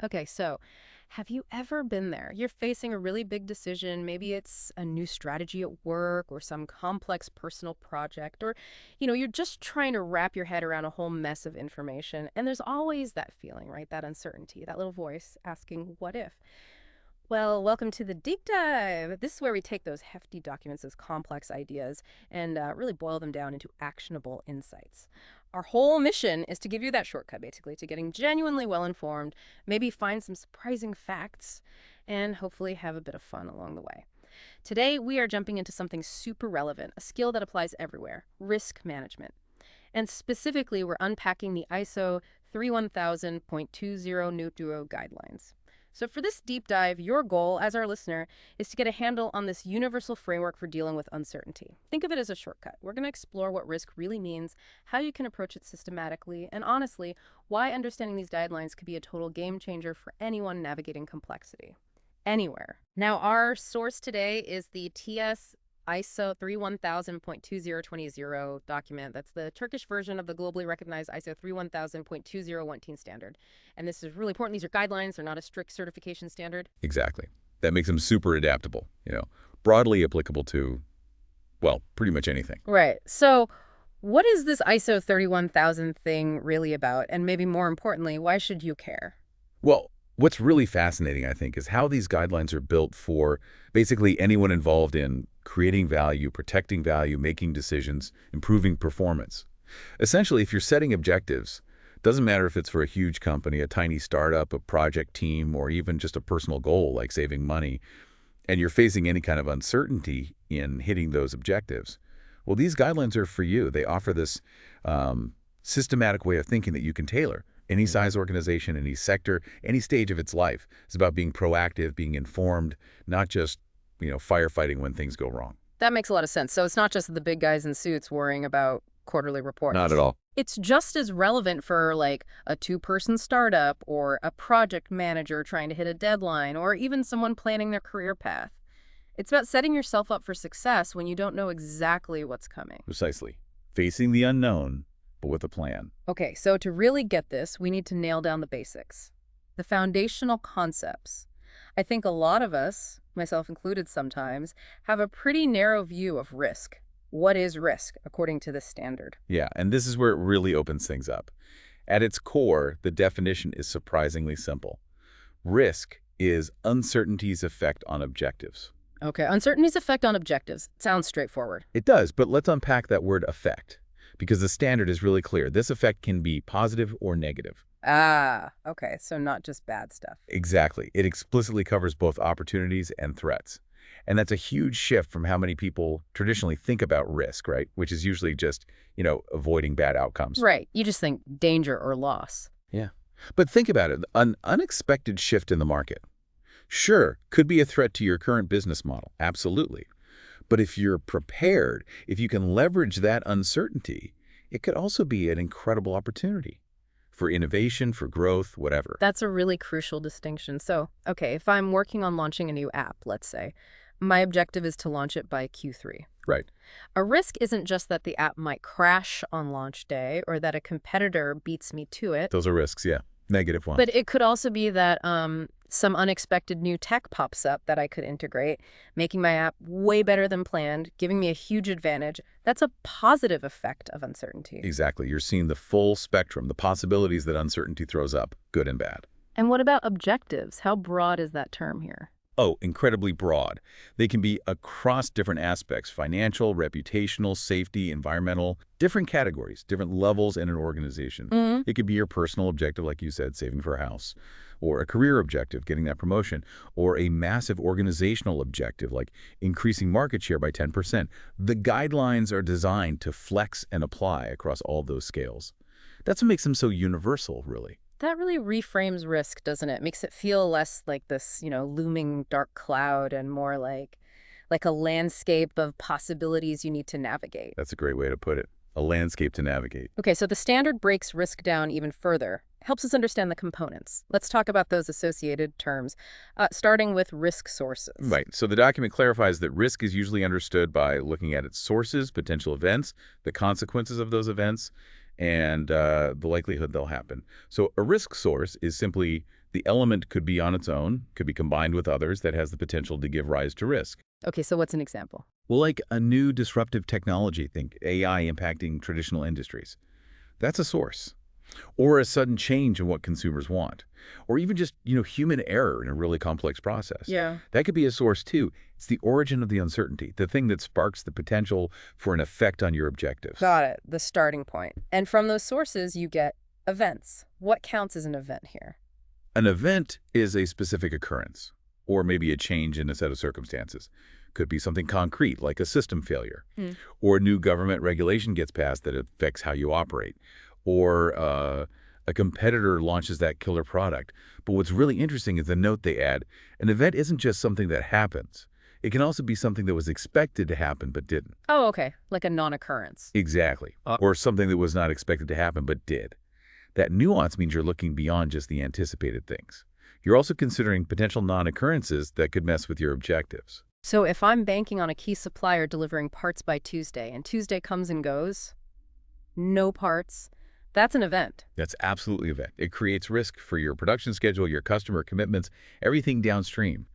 Okay, so have you ever been there? You're facing a really big decision. Maybe it's a new strategy at work or some complex personal project, or, you're just trying to wrap your head around a whole mess of information. And there's always that feeling, right? That uncertainty, that little voice asking, what if? Well, welcome to the deep dive. This is where we take those hefty documents, those complex ideas, and really boil them down into actionable insights. Our whole mission is to give you that shortcut, basically, to getting genuinely well informed, maybe find some surprising facts, and hopefully have a bit of fun along the way. Today, we are jumping into something super relevant, a skill that applies everywhere: risk management. And specifically, we're unpacking the ISO 31000.20 Nucleo guidelines. So for this deep dive, your goal as our listener is to get a handle on this universal framework for dealing with uncertainty. Think of it as a shortcut. We're going to explore what risk really means, how you can approach it systematically, and honestly, why understanding these guidelines could be a total game changer for anyone navigating complexity anywhere. Now, our source today is the TS ISO 31000.2020 document. That's the Turkish version of the globally recognized ISO 31000.2019 standard. And this is really important. These are guidelines. They're not a strict certification standard. Exactly. That makes them super adaptable, broadly applicable to, well, pretty much anything. Right. So what is this ISO 31000 thing really about? And maybe more importantly, why should you care? Well, what's really fascinating, I think, is how these guidelines are built for basically anyone involved in creating value, protecting value, making decisions, improving performance. Essentially, if you're setting objectives, doesn't matter if it's for a huge company, a tiny startup, a project team, or even just a personal goal like saving money, and you're facing any kind of uncertainty in hitting those objectives, well, these guidelines are for you. They offer this systematic way of thinking that you can tailor. Any size organization, any sector, any stage of its life. It's about being proactive, being informed, not just, firefighting when things go wrong. That makes a lot of sense. So it's not just the big guys in suits worrying about quarterly Not reports. at all. It's just as relevant for like a two-person startup or a project manager trying to hit a deadline or even someone planning their career path. It's about setting yourself up for success when you don't know exactly what's coming. Precisely. Facing the unknown, but with a plan. Okay, so to really get this, we need to nail down the basics, the foundational concepts. I think a lot of us, myself included sometimes, have a pretty narrow view of risk. What is risk, according to this standard? Yeah, and this is where it really opens things up. At its core, the definition is surprisingly simple. Risk is uncertainty's effect on objectives. Okay, uncertainty's effect on objectives. Sounds straightforward. It does, but let's unpack that word effect, because the standard is really clear. This effect can be positive or negative. Ah, okay, so not just bad stuff. Exactly. It explicitly covers both opportunities and threats. And that's a huge shift from how many people traditionally think about risk, right? Which is usually just, avoiding bad outcomes. Right, you just think danger or loss. Yeah. But think about it, an unexpected shift in the market. Sure, could be a threat to your current business model. Absolutely. But if you're prepared, if you can leverage that uncertainty, it could also be an incredible opportunity for innovation, for growth, whatever. That's a really crucial distinction. So, okay, if I'm working on launching a new app, let's say, my objective is to launch it by Q3. Right. A risk isn't just that the app might crash on launch day or that a competitor beats me to it, Those are risks, yeah. Negative ones. but it could also be that some unexpected new tech pops up that I could integrate, making my app way better than planned, giving me a huge advantage. That's a positive effect of uncertainty. Exactly. You're seeing the full spectrum, the possibilities that uncertainty throws up, good and bad. And what about objectives? How broad is that term here? Oh, incredibly broad. They can be across different aspects: financial, reputational, safety, environmental, different categories, different levels in an organization. It could be your personal objective, like you said, saving for a house, or a career objective, getting that promotion, or a massive organizational objective, like increasing market share by 10%. The guidelines are designed to flex and apply across all those scales. That's what makes them so universal, really. That really reframes risk, doesn't it? Makes it feel less like this, looming dark cloud and more like a landscape of possibilities you need to navigate. That's a great way to put it. A landscape to navigate. Okay, so the standard breaks risk down even further, helps us understand the components. Let's talk about those associated terms, starting with risk sources. Right. So the document clarifies that risk is usually understood by looking at its sources, potential events, the consequences of those events, and the likelihood they'll happen. So a risk source is simply The element could be on its own, could be combined with others that has the potential to give rise to risk. Okay, so what's an example? Well, like a new disruptive technology, think AI impacting traditional industries. That's a source. Or a sudden change in what consumers want. Or even just, human error in a really complex process. Yeah. That could be a source too. It's the origin of the uncertainty, the thing that sparks the potential for an effect on your objectives. Got it, the starting point. And from those sources, you get events. What counts as an event here? An event is a specific occurrence, or maybe a change in a set of circumstances. Could be something concrete, like a system failure, or new government regulation gets passed that affects how you operate, or a competitor launches that killer product. But what's really interesting is the note they add. An event isn't just something that happens. It can also be something that was expected to happen but didn't. Oh, okay, like a non-occurrence. Exactly. Or something that was not expected to happen but did. That nuance means you're looking beyond just the anticipated things. You're also considering potential non-occurrences that could mess with your objectives. So if I'm banking on a key supplier delivering parts by Tuesday, and Tuesday comes and goes, no parts, that's an event. That's absolutely an event. It creates risk for your production schedule, your customer commitments, everything downstream.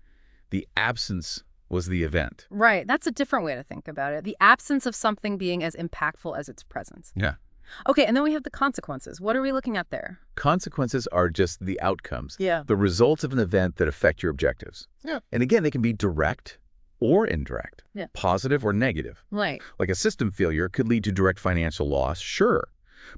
The absence was the event. Right, that's a different way to think about it. The absence of something being as impactful as its presence. Yeah. Okay, and then we have the consequences. What are we looking at there? Consequences are just the outcomes, Yeah. the results of an event that affect your objectives. Yeah. And again, they can be direct or indirect, Yeah. positive or negative. Right. Like a system failure could lead to direct financial loss, sure,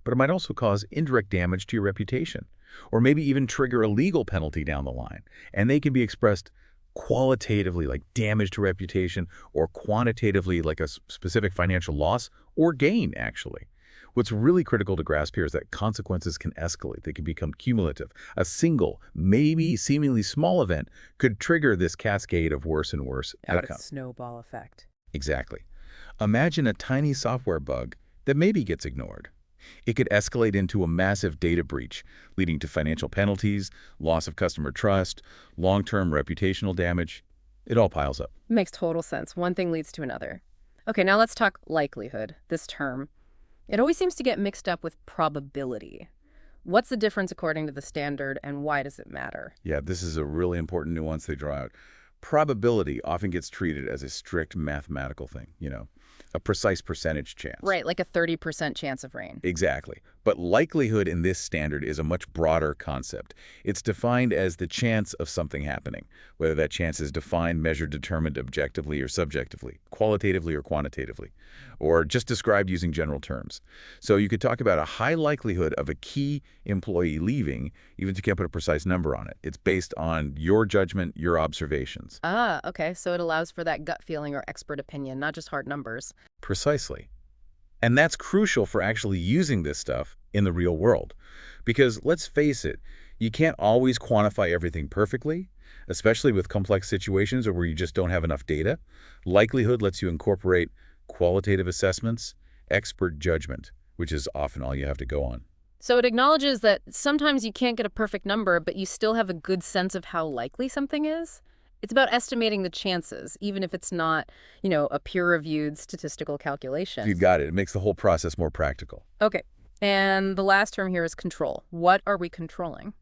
but it might also cause indirect damage to your reputation, or maybe even trigger a legal penalty down the line. And they can be expressed qualitatively, like damage to reputation, or quantitatively, like a specific financial loss or gain, actually. What's really critical to grasp here is that consequences can escalate. They can become cumulative. A single, maybe seemingly small event could trigger this cascade of worse and worse outcomes. Snowball effect. Exactly. Imagine a tiny software bug that maybe gets ignored. It could escalate into a massive data breach, leading to financial penalties, loss of customer trust, long-term reputational damage. It all piles up. Makes total sense. One thing leads to another. Okay, now let's talk likelihood, this term. It always seems to get mixed up with probability. What's the difference according to the standard, and why does it matter? Yeah, this is a really important nuance they draw out. Probability often gets treated as a strict mathematical thing, a precise percentage chance. Right, like a 30% chance of rain. Exactly. But likelihood in this standard is a much broader concept. It's defined as the chance of something happening, whether that chance is defined, measured, determined objectively or subjectively, qualitatively or quantitatively, or just described using general terms. So you could talk about a high likelihood of a key employee leaving, even if you can't put a precise number on it. It's based on your judgment, your observations. Ah, okay, so it allows for that gut feeling or expert opinion, not just hard numbers. Precisely. And that's crucial for actually using this stuff in the real world. Because let's face it, you can't always quantify everything perfectly, especially with complex situations or where you just don't have enough data. Likelihood lets you incorporate qualitative assessments, expert judgment, which is often all you have to go on. So it acknowledges that sometimes you can't get a perfect number, but you still have a good sense of how likely something is? It's about estimating the chances, even if it's not, a peer-reviewed statistical calculation. You've got it. It makes the whole process more practical. Okay. And the last term here is control. What are we controlling?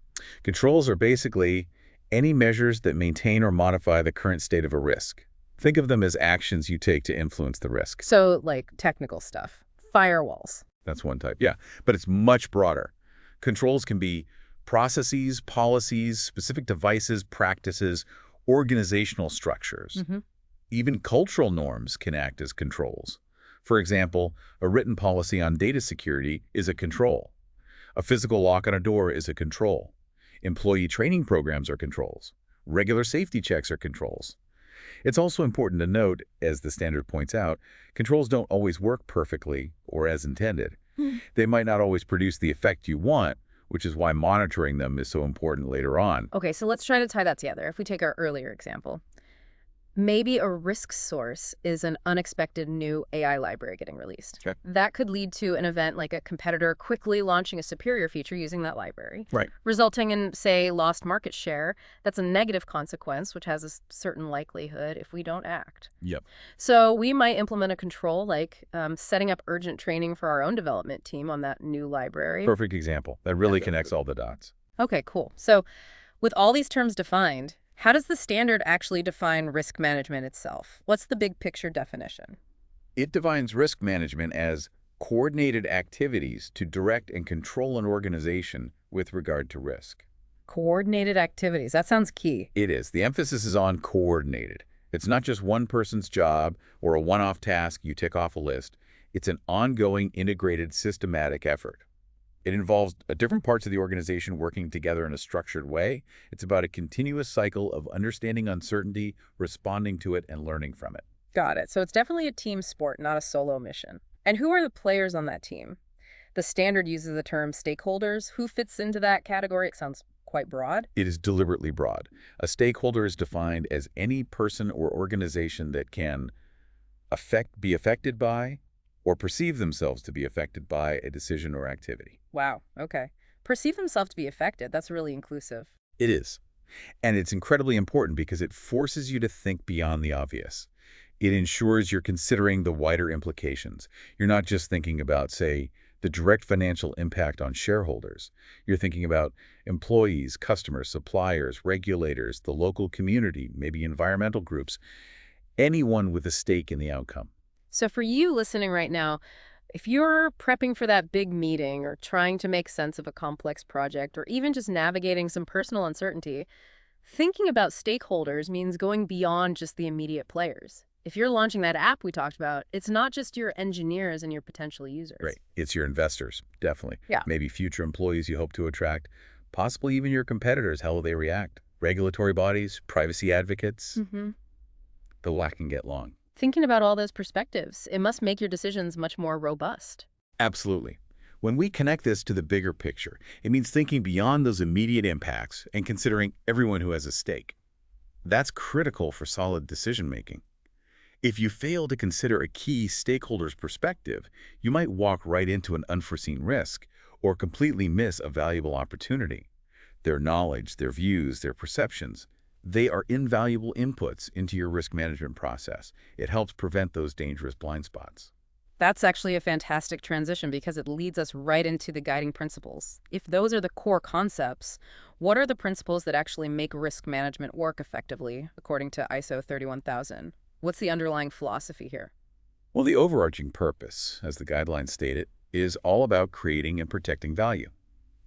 Controls are basically any measures that maintain or modify the current state of a risk. Think of them as actions you take to influence the risk. So, like technical stuff. Firewalls. That's one type, yeah. But it's much broader. Controls can be processes, policies, specific devices, practices, organizational structures. Even cultural norms can act as controls. For example, a written policy on data security is a control. A physical lock on a door is a control. Employee training programs are controls. Regular safety checks are controls. It's also important to note, as the standard points out, controls don't always work perfectly or as intended. They might not always produce the effect you want, which is why monitoring them is so important later on. Okay, so let's try to tie that together. If we take our earlier example, maybe a risk source is an unexpected new AI library getting released. Okay. That could lead to an event like a competitor quickly launching a superior feature using that library, Right. resulting in, say, lost market share. That's a negative consequence, which has a certain likelihood if we don't act. Yep. So we might implement a control like setting up urgent training for our own development team on that new library. Perfect example. That really connects all the dots. Okay, cool. So With all these terms defined, how does the standard actually define risk management itself? What's the big picture definition? It defines risk management as coordinated activities to direct and control an organization with regard to risk. Coordinated activities. That sounds key. It is. The emphasis is on coordinated. It's not just one person's job or a one-off task you tick off a list. It's an ongoing, integrated, systematic effort. It involves different parts of the organization working together in a structured way. It's about a continuous cycle of understanding uncertainty, responding to it, and learning from it. Got it. So it's definitely a team sport, not a solo mission. And who are the players on that team? The standard uses the term stakeholders. Who fits into that category? It sounds quite broad. It is deliberately broad. A stakeholder is defined as any person or organization that can be affected by or perceive themselves to be affected by a decision or activity. Wow. Okay. Perceive themselves to be affected. That's really inclusive. It is. And it's incredibly important because it forces you to think beyond the obvious. It ensures you're considering the wider implications. You're not just thinking about, say, the direct financial impact on shareholders. You're thinking about employees, customers, suppliers, regulators, the local community, maybe environmental groups, anyone with a stake in the outcome. So for you listening right now, if you're prepping for that big meeting or trying to make sense of a complex project or even just navigating some personal uncertainty, thinking about stakeholders means going beyond just the immediate players. If you're launching that app we talked about, it's not just your engineers and your potential users. Right. It's your investors, definitely. Yeah. Maybe future employees you hope to attract, possibly even your competitors, how will they react? Regulatory bodies, privacy advocates. The lat can get long. Thinking about all those perspectives, it must make your decisions much more robust. Absolutely. When we connect this to the bigger picture, it means thinking beyond those immediate impacts and considering everyone who has a stake. That's critical for solid decision-making. If you fail to consider a key stakeholder's perspective, you might walk right into an unforeseen risk or completely miss a valuable opportunity. Their knowledge, their views, their perceptions, they are invaluable inputs into your risk management process. It helps prevent those dangerous blind spots. That's actually a fantastic transition because it leads us right into the guiding principles. If those are the core concepts, what are the principles that actually make risk management work effectively, according to ISO 31000? What's the underlying philosophy here? Well, the overarching purpose, as the guidelines state it, is all about creating and protecting value.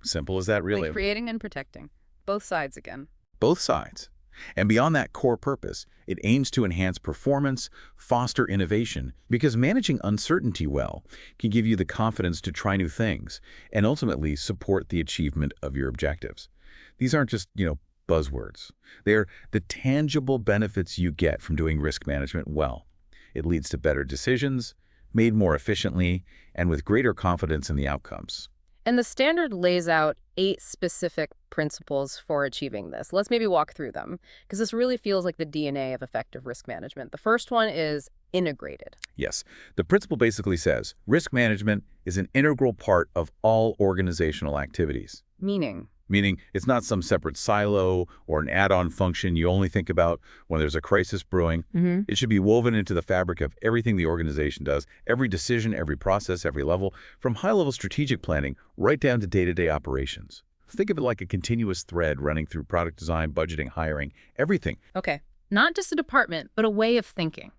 Simple as that, really. Like creating and protecting. Both sides again. Both sides. And beyond that core purpose, it aims to enhance performance, foster innovation, because managing uncertainty well can give you the confidence to try new things and ultimately support the achievement of your objectives. These aren't just, buzzwords. They're the tangible benefits you get from doing risk management well. It leads to better decisions, made more efficiently, and with greater confidence in the outcomes. And the standard lays out 8 specific principles for achieving this. Let's maybe walk through them, because this really feels like the DNA of effective risk management. The first one is integrated. Yes, the principle basically says risk management is an integral part of all organizational activities. Meaning it's not some separate silo or an add-on function you only think about when there's a crisis brewing. It should be woven into the fabric of everything the organization does, every decision, every process, every level, from high-level strategic planning right down to day-to-day operations. Think of it like a continuous thread running through product design, budgeting, hiring, everything. Okay, not just a department, but a way of thinking.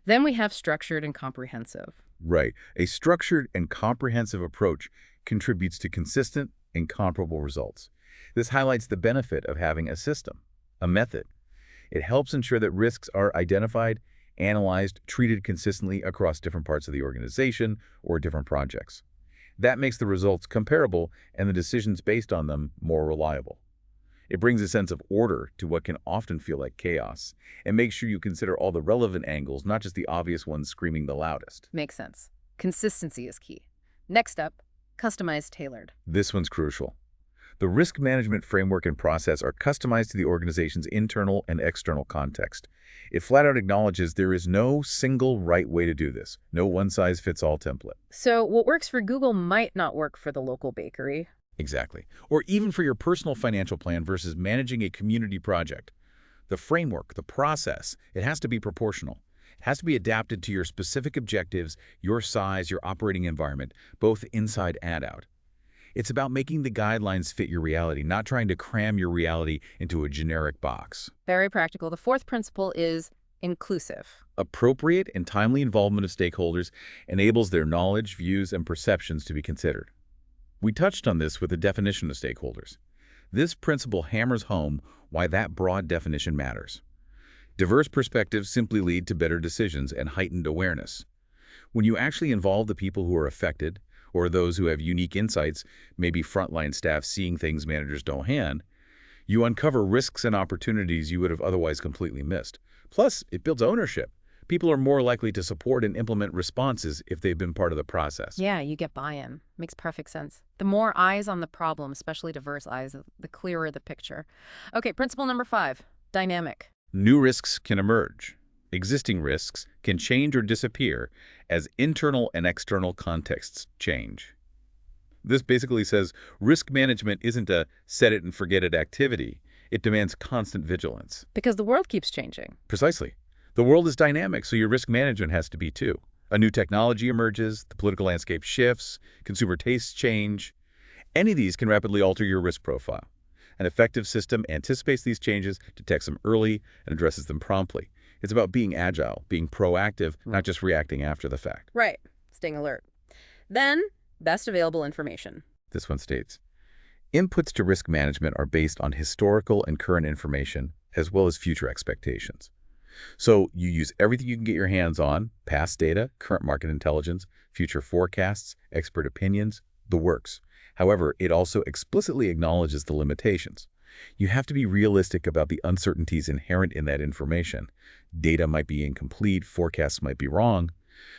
Then we have structured and comprehensive. Right. A structured and comprehensive approach contributes to consistent and comparable results. This highlights the benefit of having a system, a method. It helps ensure that risks are identified, analyzed, treated consistently across different parts of the organization or different projects. That makes the results comparable and the decisions based on them more reliable. It brings a sense of order to what can often feel like chaos, and makes sure you consider all the relevant angles, not just the obvious ones screaming the loudest. Makes sense. Consistency is key. Next up, customized, tailored. This one's crucial. The risk management framework and process are customized to the organization's internal and external context. It flat out acknowledges there is no single right way to do this, no one-size-fits-all template. So what works for Google might not work for the local bakery. Exactly. Or even for your personal financial plan versus managing a community project. The framework, the process, it has to be proportional. It has to be adapted to your specific objectives, your size, your operating environment, both inside and out. It's about making the guidelines fit your reality, not trying to cram your reality into a generic box. Very practical. The fourth principle is inclusive. Appropriate and timely involvement of stakeholders enables their knowledge, views, and perceptions to be considered. We touched on this with the definition of stakeholders. This principle hammers home why that broad definition matters. Diverse perspectives simply lead to better decisions and heightened awareness. When you actually involve the people who are affected, or those who have unique insights, maybe frontline staff seeing things managers don't hand, you uncover risks and opportunities you would have otherwise completely missed. Plus, it builds ownership. People are more likely to support and implement responses if they've been part of the process. Yeah, you get buy-in. Makes perfect sense. The more eyes on the problem, especially diverse eyes, the clearer the picture. Okay, principle number 5, dynamic. New risks can emerge. Existing risks can change or disappear as internal and external contexts change. This basically says risk management isn't a set-it-and-forget-it activity. It demands constant vigilance. Because the world keeps changing. Precisely. The world is dynamic, so your risk management has to be too. A new technology emerges, the political landscape shifts, consumer tastes change. Any of these can rapidly alter your risk profile. An effective system anticipates these changes, detects them early, and addresses them promptly. It's about being agile, being proactive, not just reacting after the fact. Right. Staying alert. Then, best available information. This one states, inputs to risk management are based on historical and current information, as well as future expectations. So you use everything you can get your hands on, past data, current market intelligence, future forecasts, expert opinions, the works. However, it also explicitly acknowledges the limitations. You have to be realistic about the uncertainties inherent in that information. Data might be incomplete, forecasts might be wrong.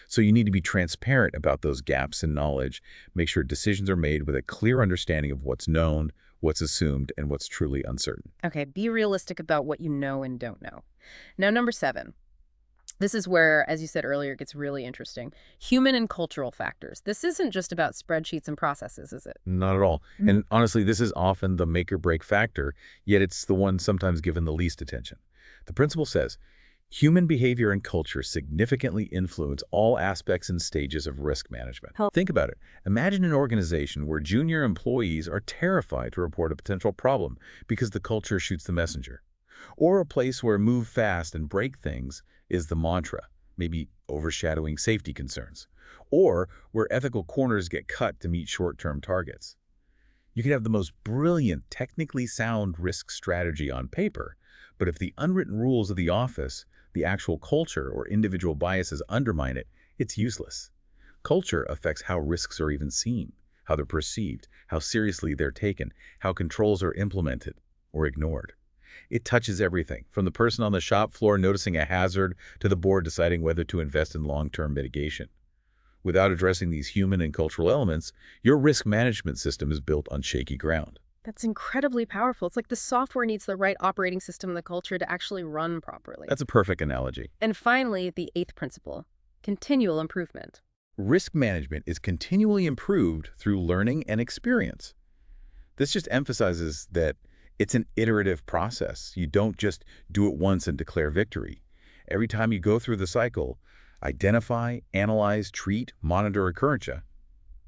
So you need to be transparent about those gaps in knowledge, make sure decisions are made with a clear understanding of what's known, what's assumed, and what's truly uncertain. Okay, be realistic about what you know and don't know. Now, number 7. This is where, as you said earlier, it gets really interesting. Human and cultural factors. This isn't just about spreadsheets and processes, is it? Not at all. And honestly, this is often the make or break factor, yet it's the one sometimes given the least attention. The principle says, human behavior and culture significantly influence all aspects and stages of risk management. Think about it. Imagine an organization where junior employees are terrified to report a potential problem because the culture shoots the messenger. Or a place where move fast and break things is the mantra, maybe overshadowing safety concerns. Or where ethical corners get cut to meet short-term targets. You can have the most brilliant, technically sound risk strategy on paper, but if the unwritten rules of the office, the actual culture, or individual biases undermine it, it's useless. Culture affects how risks are even seen, how they're perceived, how seriously they're taken, how controls are implemented or ignored. It touches everything, from the person on the shop floor noticing a hazard to the board deciding whether to invest in long-term mitigation. Without addressing these human and cultural elements, your risk management system is built on shaky ground. That's incredibly powerful. It's like the software needs the right operating system in the culture to actually run properly. That's a perfect analogy. And finally, the 8th principle, continual improvement. Risk management is continually improved through learning and experience. This just emphasizes that it's an iterative process. You don't just do it once and declare victory. Every time you go through the cycle, identify, analyze, treat, monitor occurrence,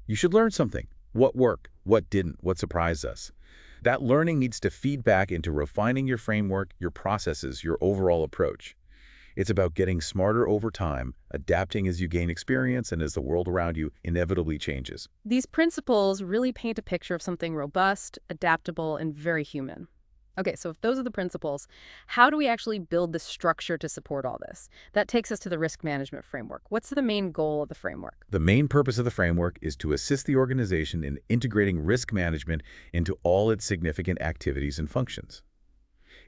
you should learn something. What worked, what didn't, what surprised us. That learning needs to feed back into refining your framework, your processes, your overall approach. It's about getting smarter over time, adapting as you gain experience and as the world around you inevitably changes. These principles really paint a picture of something robust, adaptable, and very human. Okay, so if those are the principles, how do we actually build the structure to support all this? That takes us to the risk management framework. What's the main goal of the framework? The main purpose of the framework is to assist the organization in integrating risk management into all its significant activities and functions.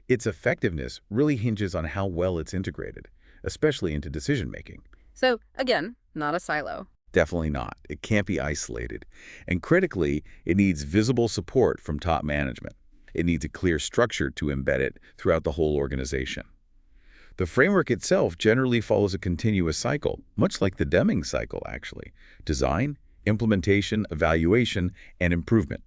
Its effectiveness really hinges on how well it's integrated, especially into decision-making. So, again, not a silo. Definitely not. It can't be isolated. And critically, it needs visible support from top management. It needs a clear structure to embed it throughout the whole organization. The framework itself generally follows a continuous cycle, much like the Deming cycle, actually. Design, implementation, evaluation, and improvement,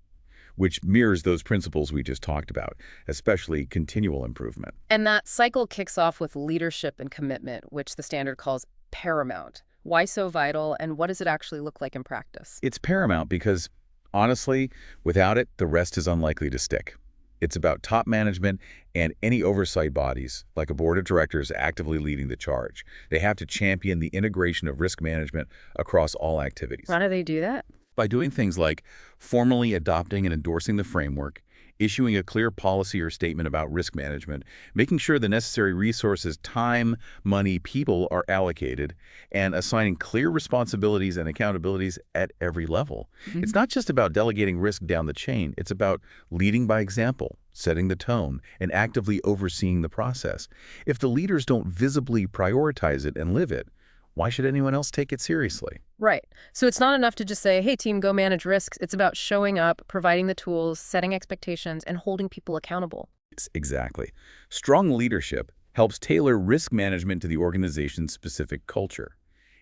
which mirrors those principles we just talked about, especially continual improvement. And that cycle kicks off with leadership and commitment, which the standard calls paramount. Why so vital, and what does it actually look like in practice? It's paramount because Honestly, without it, the rest is unlikely to stick. It's about top management and any oversight bodies, like a board of directors, actively leading the charge. They have to champion the integration of risk management across all activities. How do they do that? By doing things like formally adopting and endorsing the framework, issuing a clear policy or statement about risk management, making sure the necessary resources, time, money, people are allocated, and assigning clear responsibilities and accountabilities at every level. It's not just about delegating risk down the chain, it's about leading by example, setting the tone, and actively overseeing the process. If the leaders don't visibly prioritize it and live it, why should anyone else take it seriously? Right. So it's not enough to just say, hey, team, go manage risks. It's about showing up, providing the tools, setting expectations, and holding people accountable. Yes, exactly. Strong leadership helps tailor risk management to the organization's specific culture.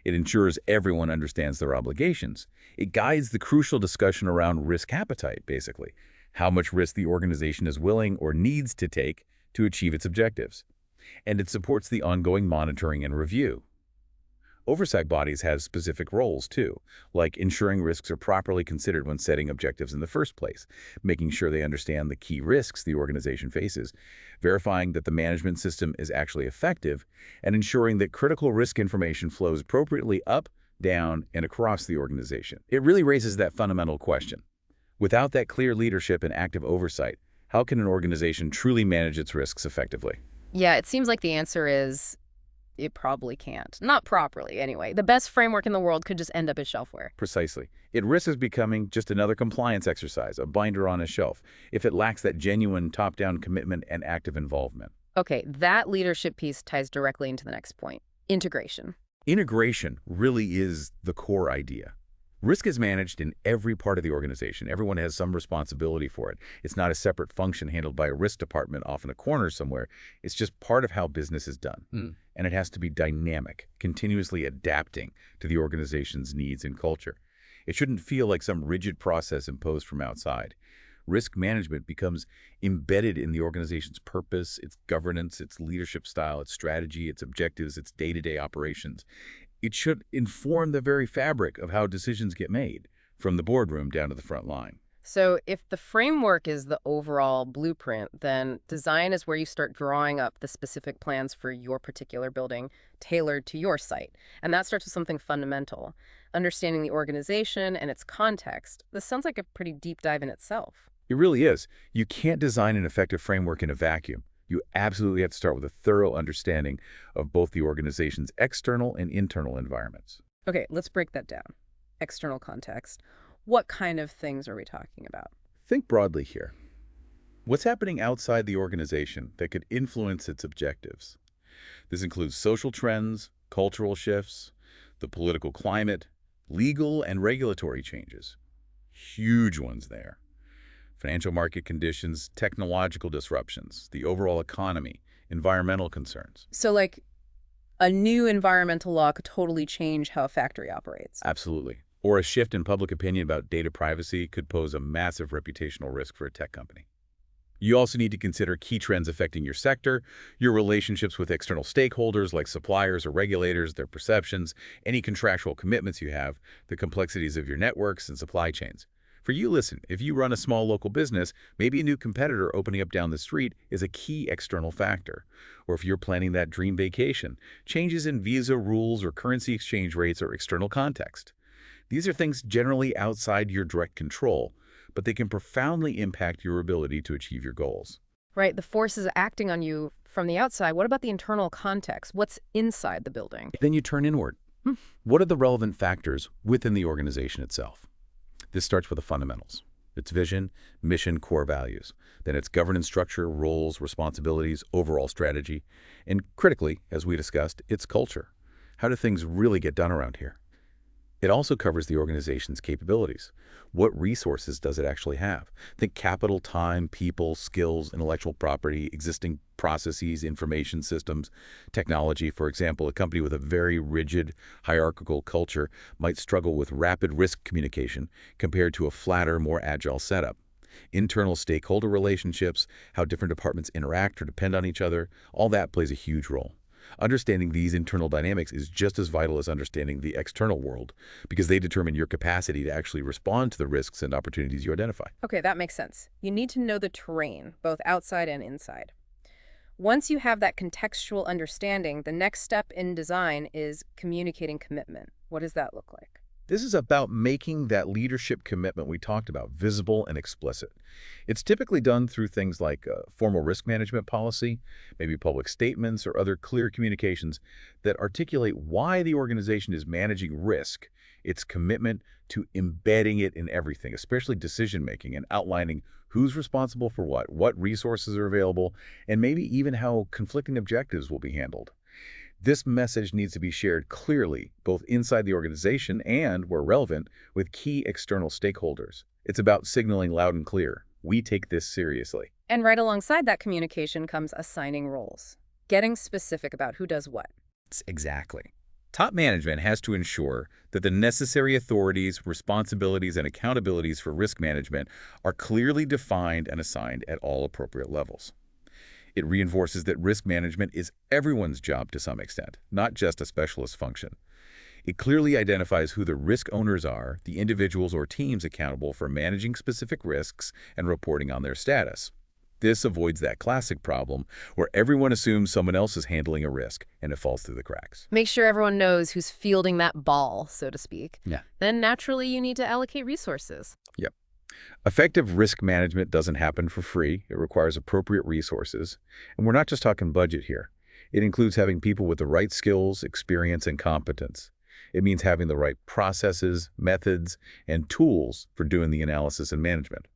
It ensures everyone understands their obligations. It guides the crucial discussion around risk appetite, basically, how much risk the organization is willing or needs to take to achieve its objectives. And it supports the ongoing monitoring and review. Oversight bodies have specific roles, too, like ensuring risks are properly considered when setting objectives in the first place, making sure they understand the key risks the organization faces, verifying that the management system is actually effective, and ensuring that critical risk information flows appropriately up, down, and across the organization. It really raises that fundamental question. Without that clear leadership and active oversight, how can an organization truly manage its risks effectively? Yeah, it seems like the answer is it probably can't. Not properly, anyway. The best framework in the world could just end up as shelfware. Precisely. It risks becoming just another compliance exercise, a binder on a shelf, if it lacks that genuine top-down commitment and active involvement. Okay, that leadership piece ties directly into the next point, integration. Integration really is the core idea. Risk is managed in every part of the organization. Everyone has some responsibility for it. It's not a separate function handled by a risk department off in a corner somewhere. It's just part of how business is done. And it has to be dynamic, continuously adapting to the organization's needs and culture. It shouldn't feel like some rigid process imposed from outside. Risk management becomes embedded in the organization's purpose, its governance, its leadership style, its strategy, its objectives, its day-to-day operations. It should inform the very fabric of how decisions get made, from the boardroom down to the front line. So if the framework is the overall blueprint, then design is where you start drawing up the specific plans for your particular building tailored to your site. And that starts with something fundamental, understanding the organization and its context. This sounds like a pretty deep dive in itself. It really is. You can't design an effective framework in a vacuum. You absolutely have to start with a thorough understanding of both the organization's external and internal environments. Okay, let's break that down. External context. What kind of things are we talking about? Think broadly here. What's happening outside the organization that could influence its objectives? This includes social trends, cultural shifts, the political climate, legal and regulatory changes. Huge ones there. Financial market conditions, technological disruptions, the overall economy, environmental concerns. So like a new environmental law could totally change how a factory operates. Absolutely. Or a shift in public opinion about data privacy could pose a massive reputational risk for a tech company. You also need to consider key trends affecting your sector, your relationships with external stakeholders like suppliers or regulators, their perceptions, any contractual commitments you have, the complexities of your networks and supply chains. For you, listen, if you run a small local business, maybe a new competitor opening up down the street is a key external factor. Or if you're planning that dream vacation, changes in visa rules or currency exchange rates are external context. These are things generally outside your direct control, but they can profoundly impact your ability to achieve your goals. Right, the forces acting on you from the outside. What about the internal context? What's inside the building? Then you turn inward. What are the relevant factors within the organization itself? This starts with the fundamentals. Its vision, mission, core values. Then its governance structure, roles, responsibilities, overall strategy. And critically, as we discussed, its culture. How do things really get done around here? It also covers the organization's capabilities. What resources does it actually have? Think capital, time, people, skills, intellectual property, existing processes, information systems, technology. For example, a company with a very rigid, hierarchical culture might struggle with rapid risk communication compared to a flatter, more agile setup. Internal stakeholder relationships, how different departments interact or depend on each other, all that plays a huge role. Understanding these internal dynamics is just as vital as understanding the external world because they determine your capacity to actually respond to the risks and opportunities you identify. Okay, that makes sense. You need to know the terrain, both outside and inside. Once you have that contextual understanding, the next step in design is communicating commitment. What does that look like? This is about making that leadership commitment we talked about visible and explicit. It's typically done through things like formal risk management policy, maybe public statements or other clear communications that articulate why the organization is managing risk, its commitment to embedding it in everything, especially decision-making, and outlining who's responsible for what resources are available, and maybe even how conflicting objectives will be handled. This message needs to be shared clearly, both inside the organization and, where relevant, with key external stakeholders. It's about signaling loud and clear, we take this seriously. And right alongside that communication comes assigning roles, getting specific about who does what. Exactly. Top management has to ensure that the necessary authorities, responsibilities, and accountabilities for risk management are clearly defined and assigned at all appropriate levels. It reinforces that risk management is everyone's job to some extent, not just a specialist function. It clearly identifies who the risk owners are, the individuals or teams accountable for managing specific risks and reporting on their status. This avoids that classic problem where everyone assumes someone else is handling a risk and it falls through the cracks. Make sure everyone knows who's fielding that ball, so to speak. Yeah. Then naturally you need to allocate resources. Yep. Effective risk management doesn't happen for free. It requires appropriate resources. And we're not just talking budget here. It includes having people with the right skills, experience, and competence. It means having the right processes, methods, and tools for doing the analysis and management.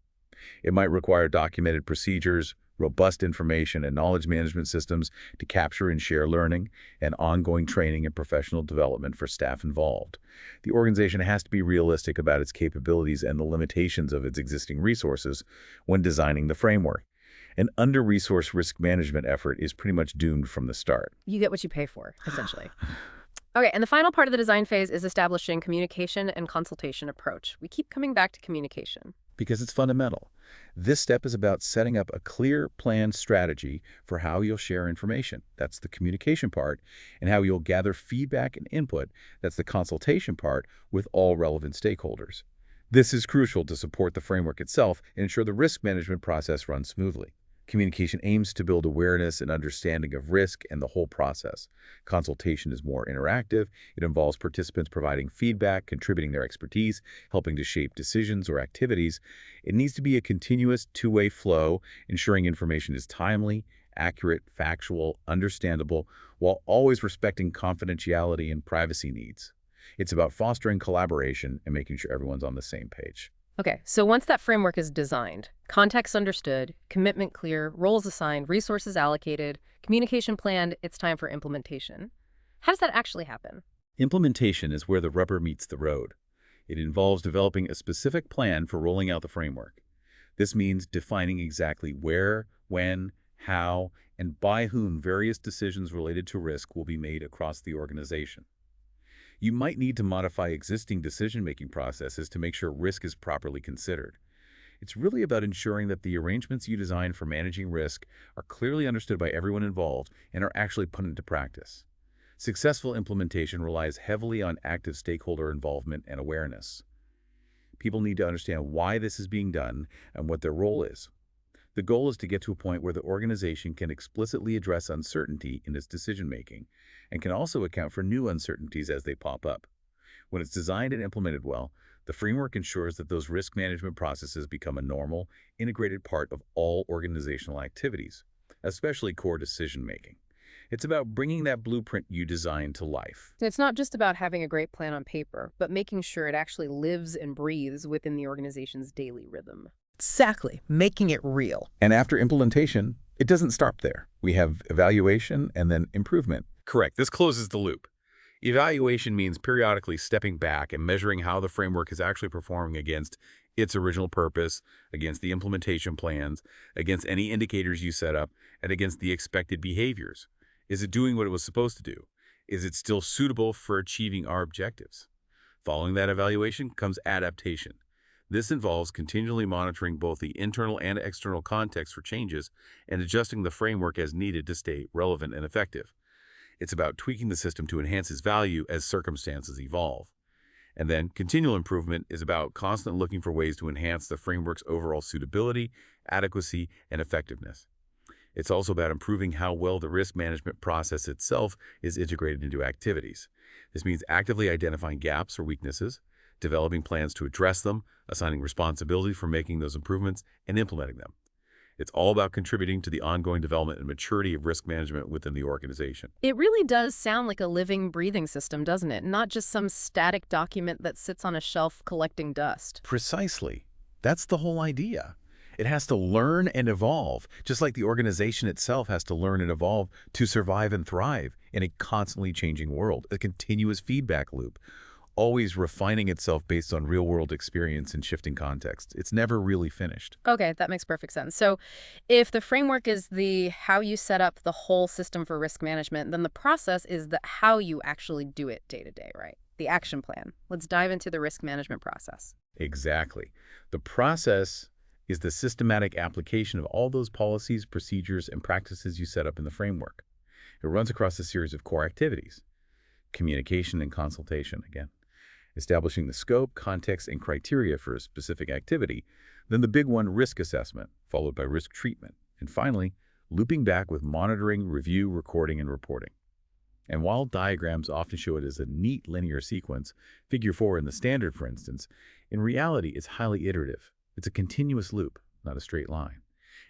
It might require documented procedures, robust information and knowledge management systems to capture and share learning, and ongoing training and professional development for staff involved. The organization has to be realistic about its capabilities and the limitations of its existing resources when designing the framework. An under-resourced risk management effort is pretty much doomed from the start. You get what you pay for, essentially. Okay, and the final part of the design phase is establishing communication and consultation approach. We keep coming back to communication. Because it's fundamental. This step is about setting up a clear planned strategy for how you'll share information. That's the communication part, and how you'll gather feedback and input. That's the consultation part with all relevant stakeholders. This is crucial to support the framework itself and ensure the risk management process runs smoothly. Communication aims to build awareness and understanding of risk and the whole process. Consultation is more interactive. It involves participants providing feedback, contributing their expertise, helping to shape decisions or activities. It needs to be a continuous two-way flow, ensuring information is timely, accurate, factual, understandable, while always respecting confidentiality and privacy needs. It's about fostering collaboration and making sure everyone's on the same page. Okay, so once that framework is designed, context understood, commitment clear, roles assigned, resources allocated, communication planned, it's time for implementation. How does that actually happen? Implementation is where the rubber meets the road. It involves developing a specific plan for rolling out the framework. This means defining exactly where, when, how, and by whom various decisions related to risk will be made across the organization. You might need to modify existing decision-making processes to make sure risk is properly considered. It's really about ensuring that the arrangements you design for managing risk are clearly understood by everyone involved and are actually put into practice. Successful implementation relies heavily on active stakeholder involvement and awareness. People need to understand why this is being done and what their role is. The goal is to get to a point where the organization can explicitly address uncertainty in its decision-making and can also account for new uncertainties as they pop up. When it's designed and implemented well, the framework ensures that those risk management processes become a normal, integrated part of all organizational activities, especially core decision-making. It's about bringing that blueprint you designed to life. It's not just about having a great plan on paper, but making sure it actually lives and breathes within the organization's daily rhythm. Exactly, making it real. And after implementation, it doesn't stop there. We have evaluation and then improvement. Correct. This closes the loop. Evaluation means periodically stepping back and measuring how the framework is actually performing against its original purpose, against the implementation plans, against any indicators you set up, and against the expected behaviors. Is it doing what it was supposed to do? Is it still suitable for achieving our objectives? Following that evaluation comes adaptation. This involves continually monitoring both the internal and external context for changes and adjusting the framework as needed to stay relevant and effective. It's about tweaking the system to enhance its value as circumstances evolve. And then continual improvement is about constantly looking for ways to enhance the framework's overall suitability, adequacy, and effectiveness. It's also about improving how well the risk management process itself is integrated into activities. This means actively identifying gaps or weaknesses, developing plans to address them, assigning responsibility for making those improvements, and implementing them. It's all about contributing to the ongoing development and maturity of risk management within the organization. It really does sound like a living, breathing system, doesn't it? Not just some static document that sits on a shelf collecting dust. Precisely. That's the whole idea. It has to learn and evolve, just like the organization itself has to learn and evolve to survive and thrive in a constantly changing world, a continuous feedback loop, always refining itself based on real-world experience and shifting context. It's never really finished. Okay, that makes perfect sense. So if the framework is the how you set up the whole system for risk management, then the process is the how you actually do it day to day, right? The action plan. Let's dive into the risk management process. Exactly. The process is the systematic application of all those policies, procedures, and practices you set up in the framework. It runs across a series of core activities: communication and consultation, again, establishing the scope, context, and criteria for a specific activity, then the big one, risk assessment, followed by risk treatment, and finally, looping back with monitoring, review, recording, and reporting. And while diagrams often show it as a neat linear sequence, figure 4 in the standard, for instance, in reality, it's highly iterative. It's a continuous loop, not a straight line.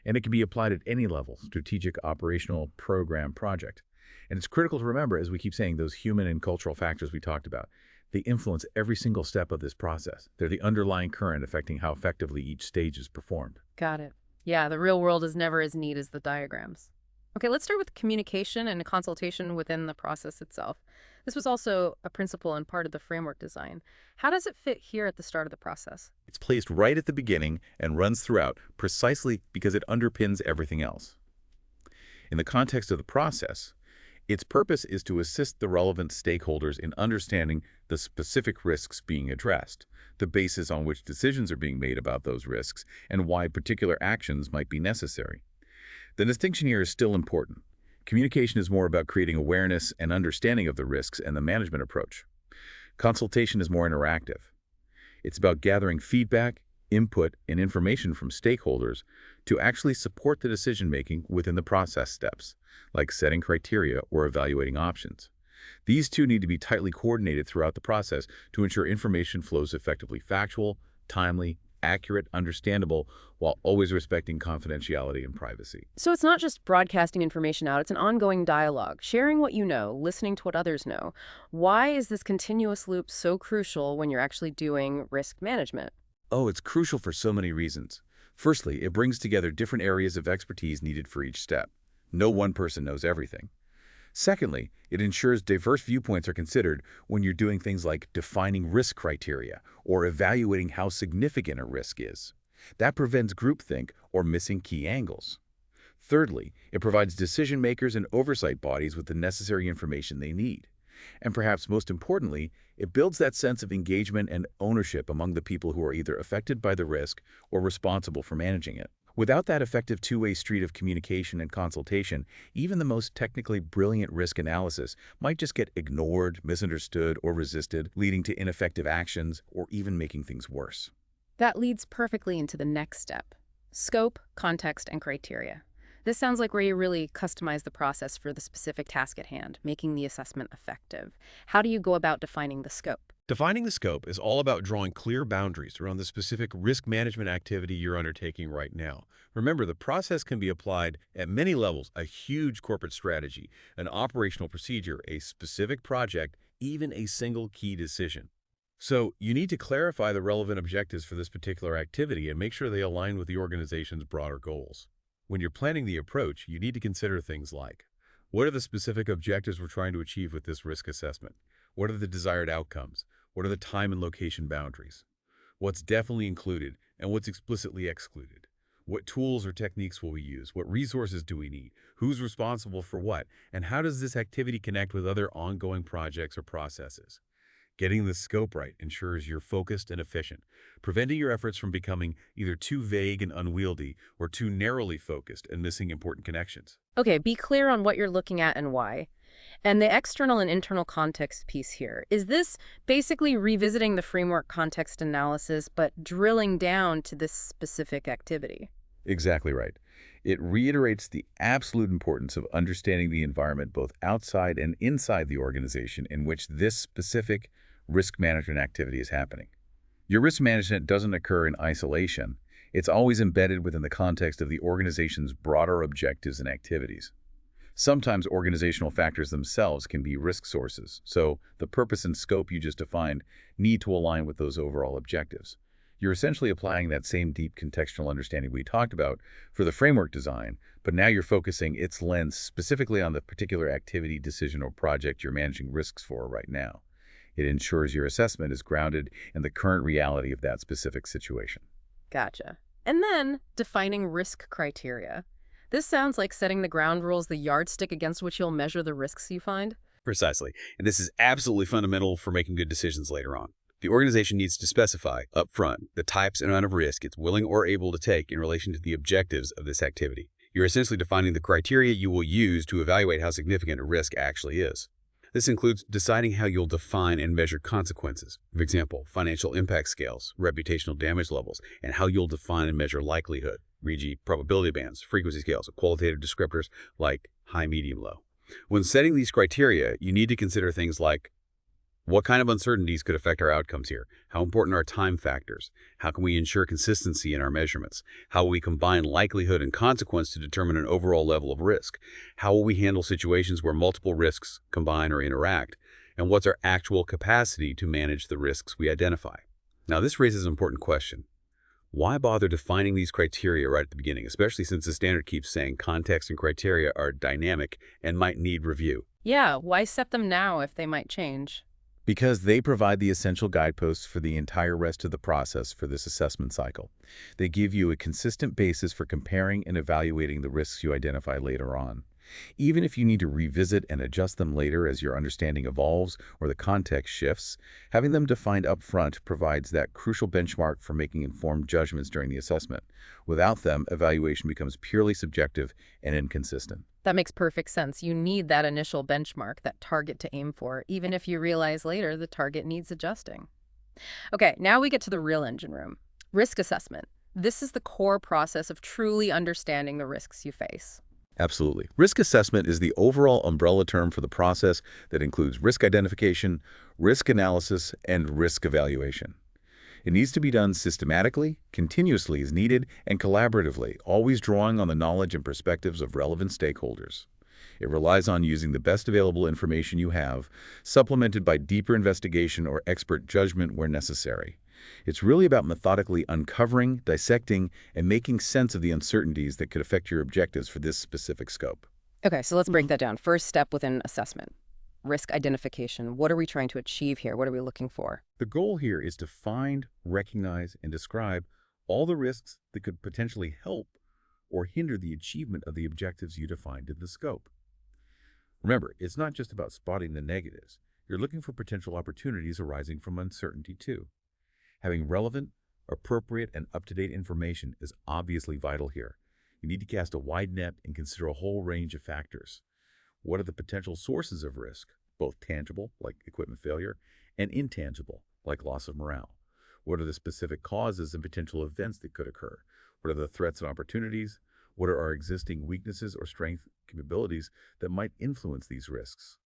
And it can be applied at any level: strategic, operational, program, project. And it's critical to remember, as we keep saying, those human and cultural factors we talked about. They influence every single step of this process. They're the underlying current affecting how effectively each stage is performed. Got it. Yeah, the real world is never as neat as the diagrams. Okay, let's start with communication and consultation within the process itself. This was also a principle and part of the framework design. How does it fit here at the start of the process? It's placed right at the beginning and runs throughout precisely because it underpins everything else. In the context of the process, its purpose is to assist the relevant stakeholders in understanding the specific risks being addressed, the basis on which decisions are being made about those risks, and why particular actions might be necessary. The distinction here is still important. Communication is more about creating awareness and understanding of the risks and the management approach. Consultation is more interactive. It's about gathering feedback, input, and information from stakeholders to actually support the decision-making within the process steps, like setting criteria or evaluating options. These two need to be tightly coordinated throughout the process to ensure information flows effectively factual, timely, accurate, understandable, while always respecting confidentiality and privacy. So it's not just broadcasting information out, it's an ongoing dialogue, sharing what you know, listening to what others know. Why is this continuous loop so crucial when you're actually doing risk management? Oh, it's crucial for so many reasons. Firstly, it brings together different areas of expertise needed for each step. No one person knows everything. Secondly, it ensures diverse viewpoints are considered when you're doing things like defining risk criteria or evaluating how significant a risk is. That prevents groupthink or missing key angles. Thirdly, it provides decision makers and oversight bodies with the necessary information they need. And perhaps most importantly, it builds that sense of engagement and ownership among the people who are either affected by the risk or responsible for managing it. Without that effective two-way street of communication and consultation, even the most technically brilliant risk analysis might just get ignored, misunderstood, or resisted, leading to ineffective actions or even making things worse. That leads perfectly into the next step: scope, context, and criteria. This sounds like where you really customize the process for the specific task at hand, making the assessment effective. How do you go about defining the scope? Defining the scope is all about drawing clear boundaries around the specific risk management activity you're undertaking right now. Remember, the process can be applied at many levels: a huge corporate strategy, an operational procedure, a specific project, even a single key decision. So you need to clarify the relevant objectives for this particular activity and make sure they align with the organization's broader goals. When you're planning the approach, you need to consider things like: what are the specific objectives we're trying to achieve with this risk assessment? What are the desired outcomes? What are the time and location boundaries? What's definitely included and what's explicitly excluded? What tools or techniques will we use? What resources do we need? Who's responsible for what? And how does this activity connect with other ongoing projects or processes? Getting the scope right ensures you're focused and efficient, preventing your efforts from becoming either too vague and unwieldy or too narrowly focused and missing important connections. Okay, be clear on what you're looking at and why. And the external and internal context piece here, is this basically revisiting the framework context analysis, but drilling down to this specific activity? Exactly right. It reiterates the absolute importance of understanding the environment both outside and inside the organization in which this specific risk management activity is happening. Your risk management doesn't occur in isolation. It's always embedded within the context of the organization's broader objectives and activities. Sometimes organizational factors themselves can be risk sources, so the purpose and scope you just defined need to align with those overall objectives. You're essentially applying that same deep contextual understanding we talked about for the framework design, but now you're focusing its lens specifically on the particular activity, decision, or project you're managing risks for right now. It ensures your assessment is grounded in the current reality of that specific situation. Gotcha. And then defining risk criteria. This sounds like setting the ground rules, the yardstick against which you'll measure the risks you find. Precisely. And this is absolutely fundamental for making good decisions later on. The organization needs to specify upfront the types and amount of risk it's willing or able to take in relation to the objectives of this activity. You're essentially defining the criteria you will use to evaluate how significant a risk actually is. This includes deciding how you'll define and measure consequences. For example, financial impact scales, reputational damage levels, and how you'll define and measure likelihood, e.g. probability bands, frequency scales, qualitative descriptors like high, medium, low. When setting these criteria, you need to consider things like what kind of uncertainties could affect our outcomes here? How important are time factors? How can we ensure consistency in our measurements? How will we combine likelihood and consequence to determine an overall level of risk? How will we handle situations where multiple risks combine or interact? And what's our actual capacity to manage the risks we identify? Now, this raises an important question. Why bother defining these criteria right at the beginning, especially since the standard keeps saying context and criteria are dynamic and might need review? Yeah, why set them now if they might change? Because they provide the essential guideposts for the entire rest of the process for this assessment cycle. They give you a consistent basis for comparing and evaluating the risks you identify later on. Even if you need to revisit and adjust them later as your understanding evolves or the context shifts, having them defined up front provides that crucial benchmark for making informed judgments during the assessment. Without them, evaluation becomes purely subjective and inconsistent. That makes perfect sense. You need that initial benchmark, that target to aim for, even if you realize later the target needs adjusting. Okay, now we get to the real engine room. Risk assessment. This is the core process of truly understanding the risks you face. Absolutely. Risk assessment is the overall umbrella term for the process that includes risk identification, risk analysis, and risk evaluation. It needs to be done systematically, continuously as needed, and collaboratively, always drawing on the knowledge and perspectives of relevant stakeholders. It relies on using the best available information you have, supplemented by deeper investigation or expert judgment where necessary. It's really about methodically uncovering, dissecting, and making sense of the uncertainties that could affect your objectives for this specific scope. Okay, so let's break that down. First step within assessment. Risk identification. What are we trying to achieve here? What are we looking for? The goal here is to find, recognize, and describe all the risks that could potentially help or hinder the achievement of the objectives you defined in the scope. Remember, it's not just about spotting the negatives. You're looking for potential opportunities arising from uncertainty too. Having relevant, appropriate, and up-to-date information is obviously vital here. You need to cast a wide net and consider a whole range of factors. What are the potential sources of risk, both tangible, like equipment failure, and intangible, like loss of morale? What are the specific causes and potential events that could occur? What are the threats and opportunities? What are our existing weaknesses or strength capabilities that might influence these risks?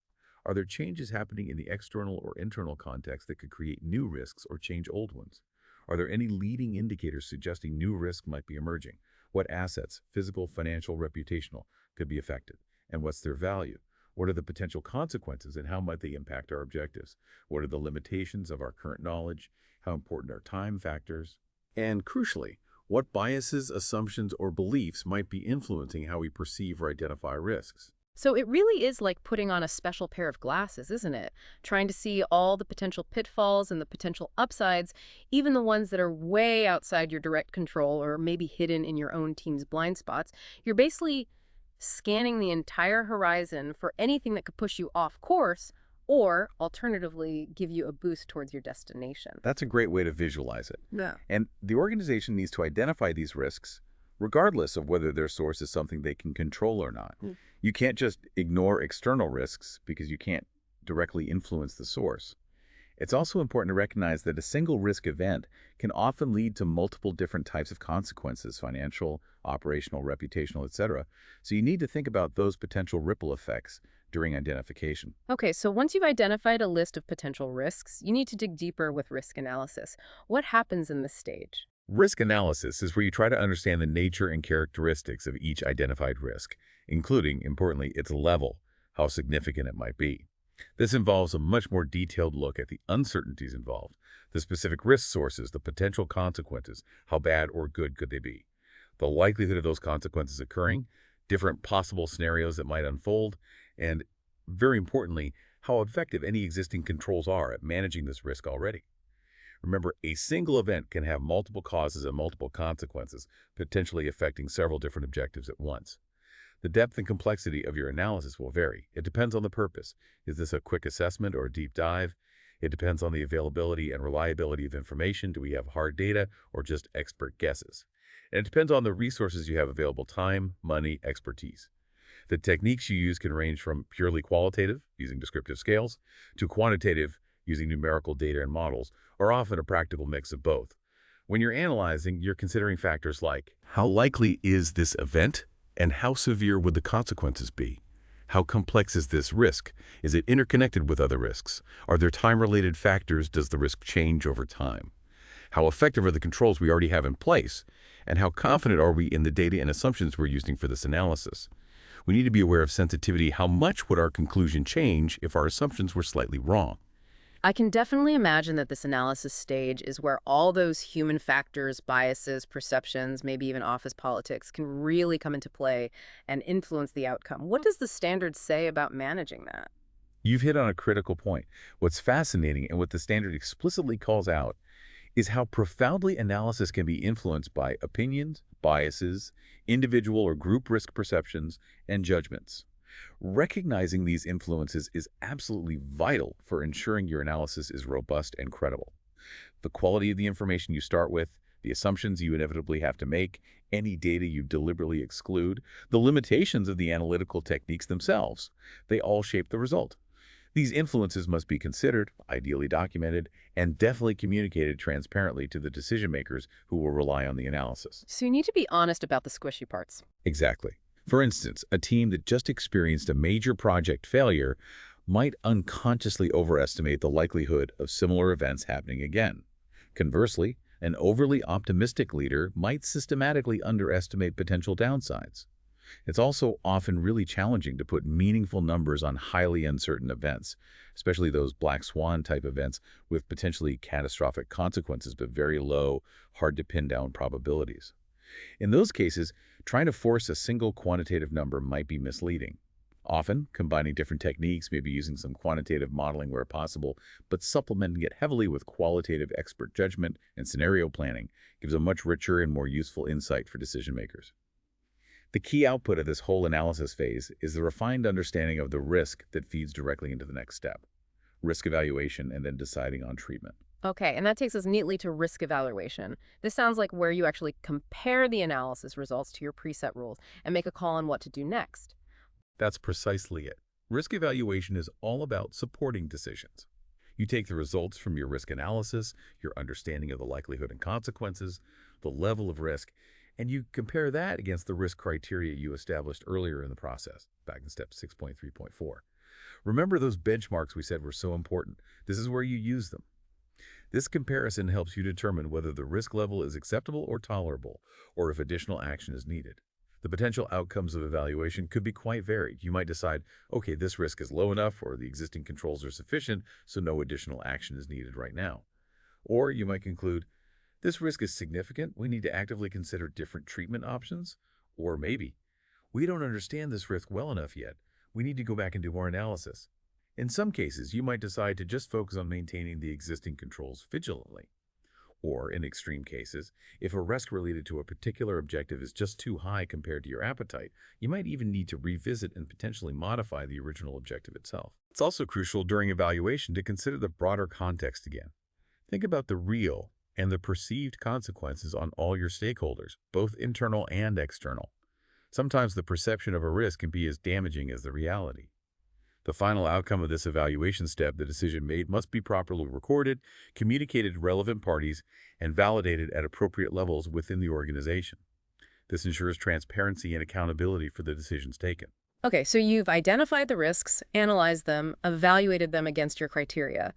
Are there changes happening in the external or internal context that could create new risks or change old ones? Are there any leading indicators suggesting new risks might be emerging? What assets, physical, financial, reputational, could be affected? And what's their value? What are the potential consequences and how might they impact our objectives? What are the limitations of our current knowledge? How important are time factors? And crucially, what biases, assumptions, or beliefs might be influencing how we perceive or identify risks? So it really is like putting on a special pair of glasses, isn't it? Trying to see all the potential pitfalls and the potential upsides, even the ones that are way outside your direct control or maybe hidden in your own team's blind spots. You're basically scanning the entire horizon for anything that could push you off course or, alternatively, give you a boost towards your destination. That's a great way to visualize it. Yeah. And the organization needs to identify these risks, regardless of whether their source is something they can control or not. You can't just ignore external risks because you can't directly influence the source. It's also important to recognize that a single risk event can often lead to multiple different types of consequences, financial, operational, reputational, etc. So you need to think about those potential ripple effects during identification. Okay, so once you've identified a list of potential risks, you need to dig deeper with risk analysis. What happens in this stage? Risk analysis is where you try to understand the nature and characteristics of each identified risk, including, importantly, its level, how significant it might be. This involves a much more detailed look at the uncertainties involved, the specific risk sources, the potential consequences, how bad or good could they be, the likelihood of those consequences occurring, different possible scenarios that might unfold, and, very importantly, how effective any existing controls are at managing this risk already. Remember, a single event can have multiple causes and multiple consequences, potentially affecting several different objectives at once. The depth and complexity of your analysis will vary. It depends on the purpose. Is this a quick assessment or a deep dive? It depends on the availability and reliability of information. Do we have hard data or just expert guesses? And it depends on the resources you have available: time, money, expertise. The techniques you use can range from purely qualitative, using descriptive scales, to quantitative, using numerical data and models, or often a practical mix of both. When you're analyzing, you're considering factors like, how likely is this event? And how severe would the consequences be? How complex is this risk? Is it interconnected with other risks? Are there time-related factors? Does the risk change over time? How effective are the controls we already have in place? And how confident are we in the data and assumptions we're using for this analysis? We need to be aware of sensitivity. How much would our conclusion change if our assumptions were slightly wrong? I can definitely imagine that this analysis stage is where all those human factors, biases, perceptions, maybe even office politics can really come into play and influence the outcome. What does the standard say about managing that? You've hit on a critical point. What's fascinating and what the standard explicitly calls out is how profoundly analysis can be influenced by opinions, biases, individual or group risk perceptions, and judgments. Recognizing these influences is absolutely vital for ensuring your analysis is robust and credible. The quality of the information you start with, the assumptions you inevitably have to make, any data you deliberately exclude, the limitations of the analytical techniques themselves, they all shape the result. These influences must be considered, ideally documented, and definitely communicated transparently to the decision makers who will rely on the analysis. So you need to be honest about the squishy parts. Exactly. For instance, a team that just experienced a major project failure might unconsciously overestimate the likelihood of similar events happening again. Conversely, an overly optimistic leader might systematically underestimate potential downsides. It's also often really challenging to put meaningful numbers on highly uncertain events, especially those black swan type events with potentially catastrophic consequences but very low, hard to pin down probabilities. In those cases, trying to force a single quantitative number might be misleading. Often, combining different techniques, maybe using some quantitative modeling where possible, but supplementing it heavily with qualitative expert judgment and scenario planning gives a much richer and more useful insight for decision makers. The key output of this whole analysis phase is the refined understanding of the risk that feeds directly into the next step: risk evaluation and then deciding on treatment. Okay, and that takes us neatly to risk evaluation. This sounds like where you actually compare the analysis results to your preset rules and make a call on what to do next. That's precisely it. Risk evaluation is all about supporting decisions. You take the results from your risk analysis, your understanding of the likelihood and consequences, the level of risk, and you compare that against the risk criteria you established earlier in the process, back in step 6.3.4. Remember those benchmarks we said were so important? This is where you use them. This comparison helps you determine whether the risk level is acceptable or tolerable, or if additional action is needed. The potential outcomes of evaluation could be quite varied. You might decide, okay, this risk is low enough or the existing controls are sufficient, so no additional action is needed right now. Or you might conclude, this risk is significant, we need to actively consider different treatment options. Or maybe, we don't understand this risk well enough yet, we need to go back and do more analysis. In some cases, you might decide to just focus on maintaining the existing controls vigilantly. Or, in extreme cases, if a risk related to a particular objective is just too high compared to your appetite, you might even need to revisit and potentially modify the original objective itself. It's also crucial during evaluation to consider the broader context again. Think about the real, and the perceived consequences on all your stakeholders, both internal and external. Sometimes the perception of a risk can be as damaging as the reality. The final outcome of this evaluation step, the decision made, must be properly recorded, communicated to relevant parties, and validated at appropriate levels within the organization. This ensures transparency and accountability for the decisions taken. Okay, so you've identified the risks, analyzed them, evaluated them against your criteria.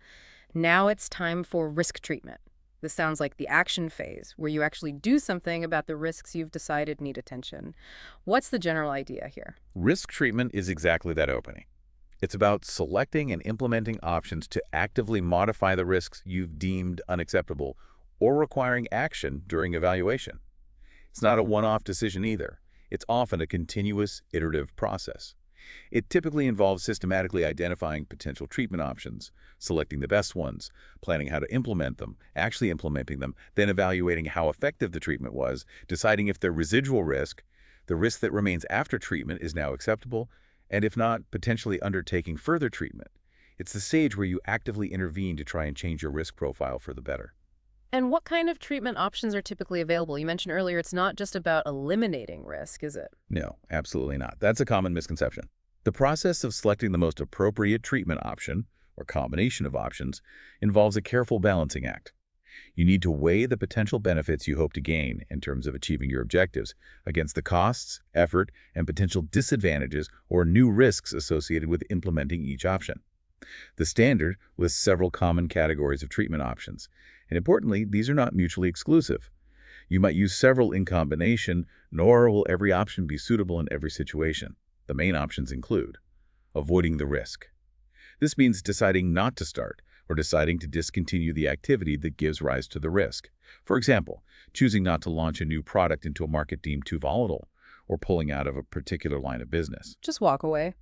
Now it's time for risk treatment. This sounds like the action phase, where you actually do something about the risks you've decided need attention. What's the general idea here? Risk treatment is exactly that opening. It's about selecting and implementing options to actively modify the risks you've deemed unacceptable or requiring action during evaluation. It's not a one-off decision either. It's often a continuous, iterative process. It typically involves systematically identifying potential treatment options, selecting the best ones, planning how to implement them, actually implementing them, then evaluating how effective the treatment was, deciding if the residual risk, the risk that remains after treatment, is now acceptable, and if not, potentially undertaking further treatment. It's the stage where you actively intervene to try and change your risk profile for the better. And what kind of treatment options are typically available? You mentioned earlier it's not just about eliminating risk, is it? No, absolutely not. That's a common misconception. The process of selecting the most appropriate treatment option, or combination of options, involves a careful balancing act. You need to weigh the potential benefits you hope to gain in terms of achieving your objectives against the costs, effort, and potential disadvantages or new risks associated with implementing each option. The standard lists several common categories of treatment options, and importantly, these are not mutually exclusive. You might use several in combination, nor will every option be suitable in every situation. The main options include avoiding the risk. This means deciding not to start or deciding to discontinue the activity that gives rise to the risk. For example, choosing not to launch a new product into a market deemed too volatile or pulling out of a particular line of business. Just walk away.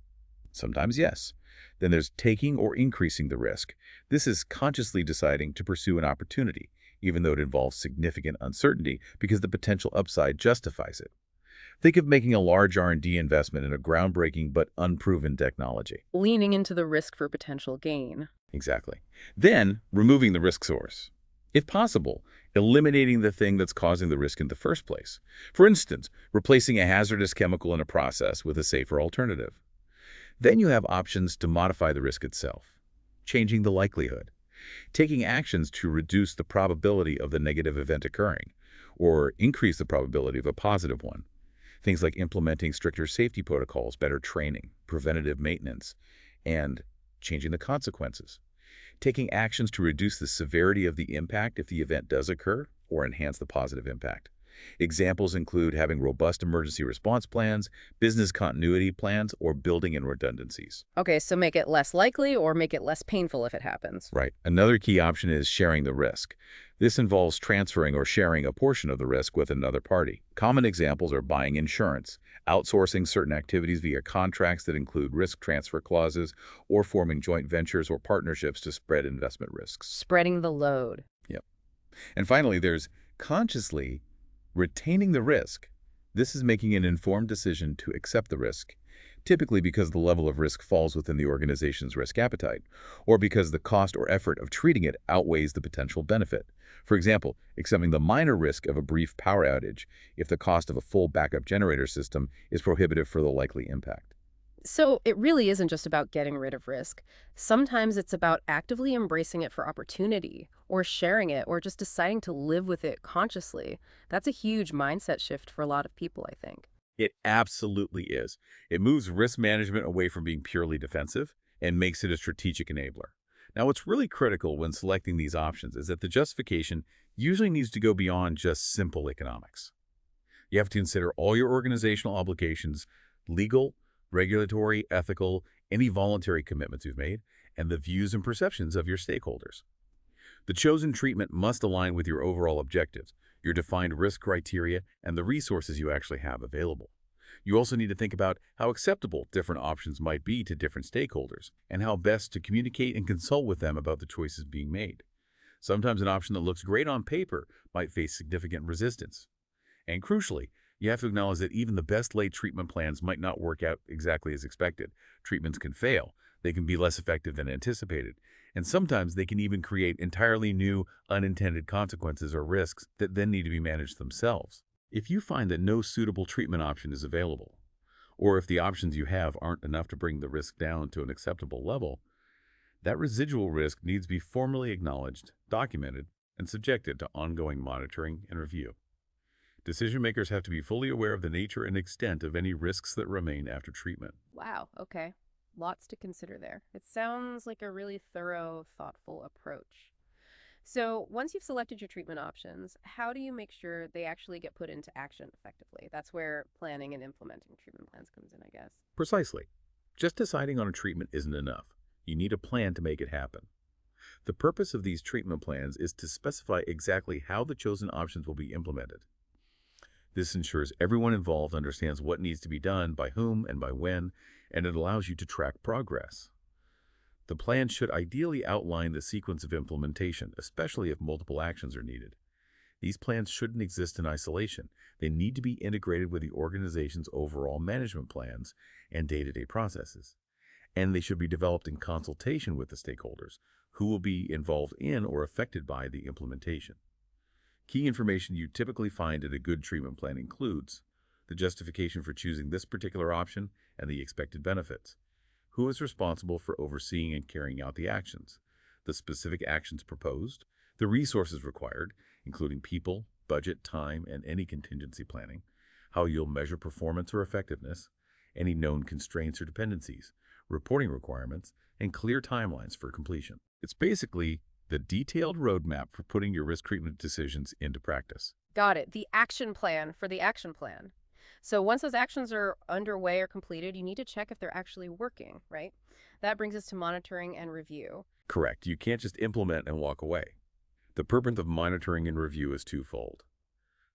Sometimes, yes. Then there's taking or increasing the risk. This is consciously deciding to pursue an opportunity, even though it involves significant uncertainty because the potential upside justifies it. Think of making a large R&D investment in a groundbreaking but unproven technology. Leaning into the risk for potential gain. Exactly. Then, removing the risk source. If possible, eliminating the thing that's causing the risk in the first place. For instance, replacing a hazardous chemical in a process with a safer alternative. Then you have options to modify the risk itself, changing the likelihood, taking actions to reduce the probability of the negative event occurring, or increase the probability of a positive one. Things like implementing stricter safety protocols, better training, preventative maintenance, and changing the consequences. Taking actions to reduce the severity of the impact if the event does occur, or enhance the positive impact. Examples include having robust emergency response plans, business continuity plans, or building in redundancies. Okay, so make it less likely or make it less painful if it happens. Right. Another key option is sharing the risk. This involves transferring or sharing a portion of the risk with another party. Common examples are buying insurance, outsourcing certain activities via contracts that include risk transfer clauses, or forming joint ventures or partnerships to spread investment risks. Spreading the load. Yep. And finally, there's consciously retaining the risk. This is making an informed decision to accept the risk, typically because the level of risk falls within the organization's risk appetite, or because the cost or effort of treating it outweighs the potential benefit. For example, accepting the minor risk of a brief power outage if the cost of a full backup generator system is prohibitive for the likely impact. So it really isn't just about getting rid of risk. Sometimes it's about actively embracing it for opportunity, or sharing it, or just deciding to live with it consciously. That's a huge mindset shift for a lot of people, I think. It absolutely is. It moves risk management away from being purely defensive and makes it a strategic enabler. Now, what's really critical when selecting these options is that the justification usually needs to go beyond just simple economics. You have to consider all your organizational obligations, legal, regulatory, ethical, any voluntary commitments you've made, and the views and perceptions of your stakeholders. The chosen treatment must align with your overall objectives, your defined risk criteria, and the resources you actually have available. You also need to think about how acceptable different options might be to different stakeholders, and how best to communicate and consult with them about the choices being made. Sometimes an option that looks great on paper might face significant resistance. And crucially, you have to acknowledge that even the best laid treatment plans might not work out exactly as expected. Treatments can fail. They can be less effective than anticipated. And sometimes they can even create entirely new, unintended consequences or risks that then need to be managed themselves. If you find that no suitable treatment option is available, or if the options you have aren't enough to bring the risk down to an acceptable level, that residual risk needs to be formally acknowledged, documented, and subjected to ongoing monitoring and review. Decision makers have to be fully aware of the nature and extent of any risks that remain after treatment. Wow, okay. Lots to consider there. It sounds like a really thorough, thoughtful approach. So, once you've selected your treatment options, how do you make sure they actually get put into action effectively? That's where planning and implementing treatment plans comes in, I guess. Precisely. Just deciding on a treatment isn't enough. You need a plan to make it happen. The purpose of these treatment plans is to specify exactly how the chosen options will be implemented. This ensures everyone involved understands what needs to be done, by whom, and by when, and it allows you to track progress. The plan should ideally outline the sequence of implementation, especially if multiple actions are needed. These plans shouldn't exist in isolation. They need to be integrated with the organization's overall management plans and day-to-day processes. And they should be developed in consultation with the stakeholders who will be involved in or affected by the implementation. Key information you typically find in a good treatment plan includes the justification for choosing this particular option and the expected benefits, who is responsible for overseeing and carrying out the actions, the specific actions proposed, the resources required, including people, budget, time, and any contingency planning, how you'll measure performance or effectiveness, any known constraints or dependencies, reporting requirements, and clear timelines for completion. It's basically the detailed roadmap for putting your risk treatment decisions into practice. Got it. The action plan for the action plan. So once those actions are underway or completed, you need to check if they're actually working, right? That brings us to monitoring and review. Correct. You can't just implement and walk away. The purpose of monitoring and review is twofold.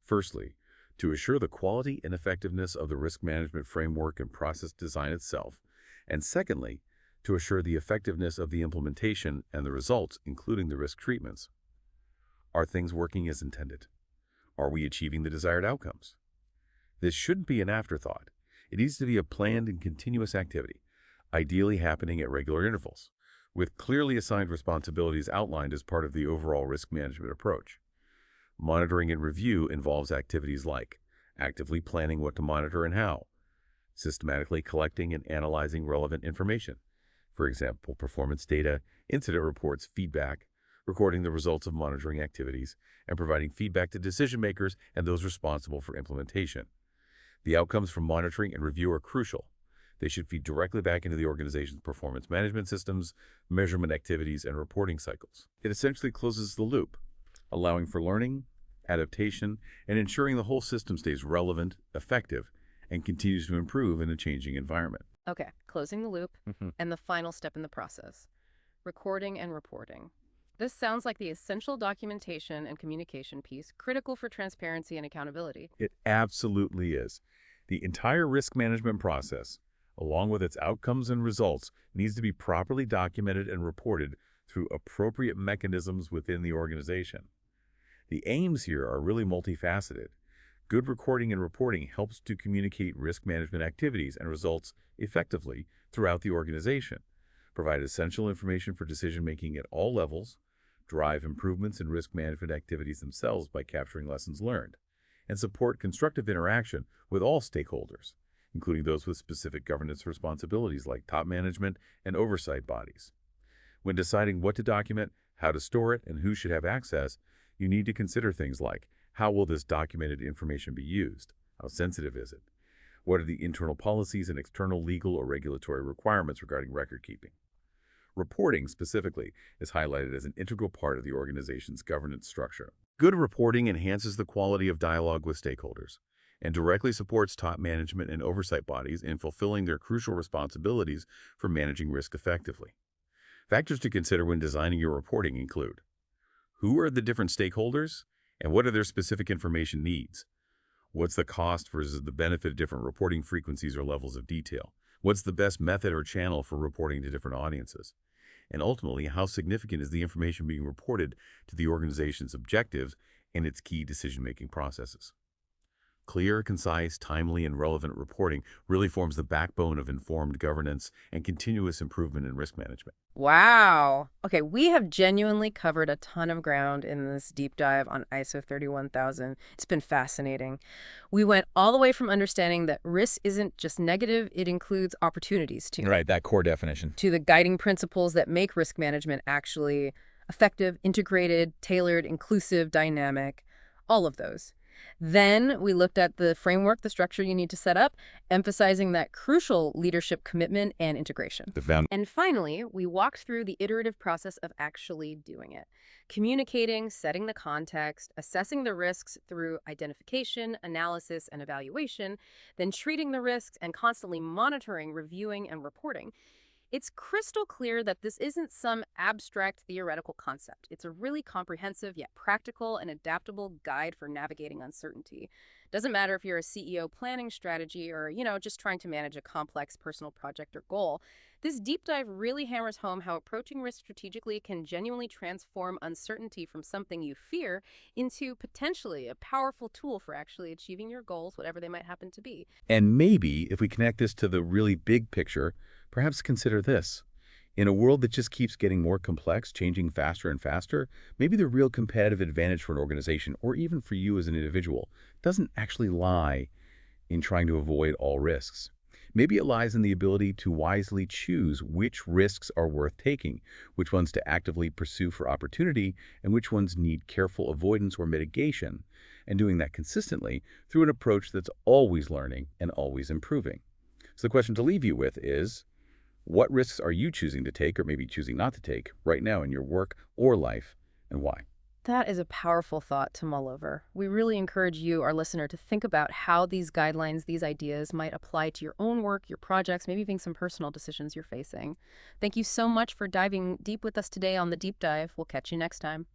Firstly, to assure the quality and effectiveness of the risk management framework and process design itself. And secondly, to assure the effectiveness of the implementation and the results, including the risk treatments. Are things working as intended? Are we achieving the desired outcomes? This shouldn't be an afterthought. It needs to be a planned and continuous activity, ideally happening at regular intervals, with clearly assigned responsibilities outlined as part of the overall risk management approach. Monitoring and review involves activities like actively planning what to monitor and how, systematically collecting and analyzing relevant information, for example, performance data, incident reports, feedback, recording the results of monitoring activities, and providing feedback to decision makers and those responsible for implementation. The outcomes from monitoring and review are crucial. They should feed directly back into the organization's performance management systems, measurement activities, and reporting cycles. It essentially closes the loop, allowing for learning, adaptation, and ensuring the whole system stays relevant, effective, and continues to improve in a changing environment. Okay, closing the loop, and the final step in the process, recording and reporting. This sounds like the essential documentation and communication piece, critical for transparency and accountability. It absolutely is. The entire risk management process, along with its outcomes and results, needs to be properly documented and reported through appropriate mechanisms within the organization. The aims here are really multifaceted. Good recording and reporting helps to communicate risk management activities and results effectively throughout the organization, provide essential information for decision-making at all levels, drive improvements in risk management activities themselves by capturing lessons learned, and support constructive interaction with all stakeholders, including those with specific governance responsibilities like top management and oversight bodies. When deciding what to document, how to store it, and who should have access, you need to consider things like, how will this documented information be used? How sensitive is it? What are the internal policies and external legal or regulatory requirements regarding record keeping? Reporting, specifically, is highlighted as an integral part of the organization's governance structure. Good reporting enhances the quality of dialogue with stakeholders and directly supports top management and oversight bodies in fulfilling their crucial responsibilities for managing risk effectively. Factors to consider when designing your reporting include: who are the different stakeholders, and what are their specific information needs? What's the cost versus the benefit of different reporting frequencies or levels of detail? What's the best method or channel for reporting to different audiences? And ultimately, how significant is the information being reported to the organization's objectives and its key decision-making processes? Clear, concise, timely, and relevant reporting really forms the backbone of informed governance and continuous improvement in risk management. Wow. Okay, we have genuinely covered a ton of ground in this deep dive on ISO 31000. It's been fascinating. We went all the way from understanding that risk isn't just negative, it includes opportunities too, Right, that core definition. to the guiding principles that make risk management actually effective, integrated, tailored, inclusive, dynamic, all of those. Then we looked at the framework, the structure you need to set up, emphasizing that crucial leadership commitment and integration. The found And finally, we walked through the iterative process of actually doing it. Communicating, setting the context, assessing the risks through identification, analysis, and evaluation, then treating the risks and constantly monitoring, reviewing, and reporting. It's crystal clear that this isn't some abstract theoretical concept. It's a really comprehensive yet practical and adaptable guide for navigating uncertainty. Doesn't matter if you're a CEO planning strategy or, just trying to manage a complex personal project or goal. This deep dive really hammers home how approaching risk strategically can genuinely transform uncertainty from something you fear into potentially a powerful tool for actually achieving your goals, whatever they might happen to be. And maybe if we connect this to the really big picture, perhaps consider this. In a world that just keeps getting more complex, changing faster and faster, maybe the real competitive advantage for an organization, or even for you as an individual, doesn't actually lie in trying to avoid all risks. Maybe it lies in the ability to wisely choose which risks are worth taking, which ones to actively pursue for opportunity, and which ones need careful avoidance or mitigation, and doing that consistently through an approach that's always learning and always improving. So the question to leave you with is, what risks are you choosing to take, or maybe choosing not to take, right now in your work or life, and why? That is a powerful thought to mull over. We really encourage you, our listener, to think about how these guidelines, these ideas might apply to your own work, your projects, maybe even some personal decisions you're facing. Thank you so much for diving deep with us today on the deep dive. We'll catch you next time.